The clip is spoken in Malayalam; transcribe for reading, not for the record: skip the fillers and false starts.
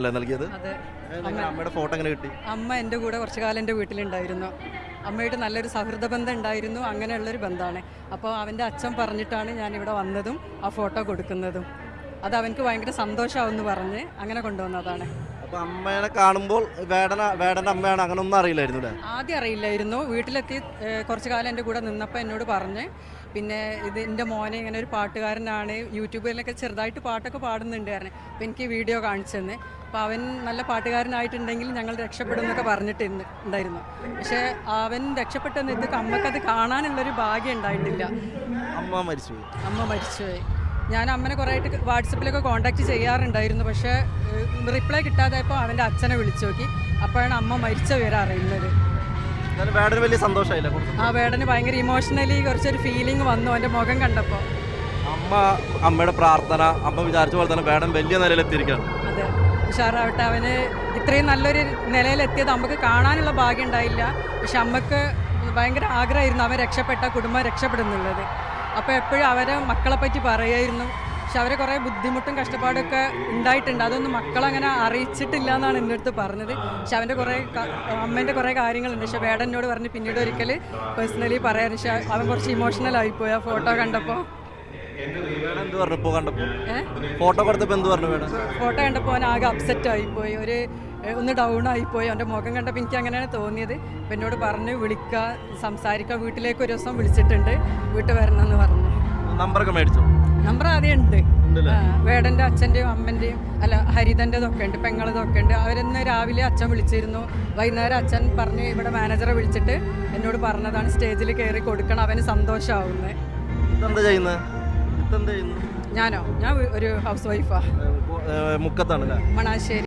നൽകിയത്. അതെ. അമ്മയുടെ ഫോട്ടോ എങ്ങനെ കിട്ടി? അമ്മ എൻ്റെ കൂടെ കുറച്ചു കാലം എൻ്റെ വീട്ടിലുണ്ടായിരുന്നു. അമ്മയായിട്ട് നല്ലൊരു സൗഹൃദ ബന്ധം ഉണ്ടായിരുന്നു. അങ്ങനെയുള്ളൊരു ബന്ധമാണ്. അപ്പോൾ അവൻ്റെ അച്ഛൻ പറഞ്ഞിട്ടാണ് ഞാനിവിടെ വന്നതും ആ ഫോട്ടോ കൊടുക്കുന്നതും. അത് അവനക്ക് ഭയങ്കര സന്തോഷമാവെന്ന് പറഞ്ഞ് അങ്ങനെ കൊണ്ടുവന്നതാണ്. അപ്പോൾ അമ്മേനെ കാണുമ്പോൾ വേടൻ്റെ അമ്മയാണ്, അങ്ങനെ ഒന്നും അറിയില്ലായിരുന്നു അല്ലേ? ആദ്യം അറിയില്ലായിരുന്നു. വീട്ടിലെത്തി കുറച്ച് കാലം എൻ്റെ കൂടെ നിന്നപ്പോൾ എന്നോട് പറഞ്ഞ്, പിന്നെ ഇത് എൻ്റെ മോനെ ഇങ്ങനെ ഒരു പാട്ടുകാരനാണ്, യൂട്യൂബിലൊക്കെ ചെറുതായിട്ട് പാട്ടൊക്കെ പാടുന്നുണ്ടായിരുന്നു. അപ്പോൾ എനിക്ക് വീഡിയോ കാണിച്ചു തന്നെ. അപ്പോൾ അവൻ നല്ല പാട്ടുകാരനായിട്ടുണ്ടെങ്കിൽ ഞങ്ങൾ രക്ഷപ്പെടുമെന്നൊക്കെ പറഞ്ഞിട്ട് ഉണ്ടായിരുന്നു. പക്ഷേ അവൻ രക്ഷപ്പെട്ടെന്ന് ഇത് അമ്മക്കത് കാണാനുള്ളൊരു ഭാഗ്യം ഉണ്ടായിട്ടില്ല. അമ്മ മരിച്ചുപോയി. അമ്മ മരിച്ചുപോയി. ഞാൻ അമ്മനെ കുറേ ആയിട്ട് വാട്സപ്പിലൊക്കെ കോൺടാക്റ്റ് ചെയ്യാറുണ്ടായിരുന്നു. പക്ഷേ റിപ്ലൈ കിട്ടാതായപ്പോൾ അവൻ്റെ അച്ഛനെ വിളിച്ചു നോക്കി. അപ്പോഴാണ് അമ്മ മരിച്ച വിവരം അറിയുന്നത്. വേടന് വലിയ സന്തോഷമായില്ല? ആ വേടന് ഭയങ്കര ഇമോഷണലി കുറച്ചൊരു ഫീലിംഗ് വന്നു അവൻ്റെ മുഖം കണ്ടപ്പോൾ. അമ്മയുടെ പ്രാർത്ഥന, അമ്മ വിചാരിച്ച പോലെ തന്നെ വേടൻ വലിയ നിലയിലെത്തിയിരിക്കുകയാണ്. അതെ, ഉഷാറാവട്ടെ. അവന് ഇത്രയും നല്ലൊരു നിലയിലെത്തിയത് നമുക്ക് കാണാനുള്ള ഭാഗ്യം ഉണ്ടായില്ല. പക്ഷെ അമ്മക്ക് ഭയങ്കര ആഗ്രഹമായിരുന്നു അവൻ രക്ഷപ്പെട്ട കുടുംബം രക്ഷപ്പെടുന്നുള്ളത്. അപ്പോൾ എപ്പോഴും അവരെ മക്കളെ പറ്റി പറയുമായിരുന്നു. പക്ഷെ അവരെ കുറേ ബുദ്ധിമുട്ടും കഷ്ടപ്പാടൊക്കെ ഉണ്ടായിട്ടുണ്ട്. അതൊന്നും മക്കളങ്ങനെ അറിയിച്ചിട്ടില്ല എന്നാണ് എൻ്റെ അടുത്ത് പറഞ്ഞത്. പക്ഷെ അവൻ്റെ അമ്മേൻ്റെ കുറേ കാര്യങ്ങളുണ്ട്. പക്ഷെ വേടനോട് പറഞ്ഞ് പിന്നീട് ഒരിക്കൽ പേഴ്സണലി പറയാൻ. പക്ഷെ അവൻ കുറച്ച് ഇമോഷണൽ ആയിപ്പോയി ആ ഫോട്ടോ കണ്ടപ്പോൾ. ഫോട്ടോ കണ്ടപ്പോൾ എന്ത് പറഞ്ഞു? ഫോട്ടോ കണ്ടപ്പോൾ അവൻ ആകെ അപ്സെറ്റ് ആയിപ്പോയി, ഒന്ന് ഡൗൺ ആയിപ്പോയി. അവൻ്റെ മുഖം കണ്ടപ്പോൾ എനിക്ക് അങ്ങനെയാണ് തോന്നിയത്. അപ്പം എന്നോട് പറഞ്ഞ് വിളിക്കുക, സംസാരിക്കുക, വീട്ടിലേക്ക് ഒരു ദിവസം വിളിച്ചിട്ടുണ്ട്, വീട്ടിൽ വരണമെന്ന് പറഞ്ഞു. നമ്പറൊക്കെ മേടിച്ചു? നമ്പർ ആദ്യം ഉണ്ട്. വേടൻ്റെ അച്ഛൻ്റെയും അമ്മൻ്റെയും ഹരിതൻ്റെതൊക്കെ ഉണ്ട്, പെങ്ങളതൊക്കെ ഉണ്ട്. അവരിന്ന് രാവിലെ അച്ഛൻ വിളിച്ചിരുന്നു. വൈകുന്നേരം അച്ഛൻ പറഞ്ഞ് ഇവിടെ മാനേജറെ വിളിച്ചിട്ട് എന്നോട് പറഞ്ഞതാണ് സ്റ്റേജിൽ കയറി കൊടുക്കണം, അവന് സന്തോഷമാവുന്നത്. എന്താ ചെയ്യുന്നത്? ഞാനോ? ഞാൻ ഒരു ഹൗസ് വൈഫാ. മുക്കത്താണല്ലേ? മണാശ്ശേരി.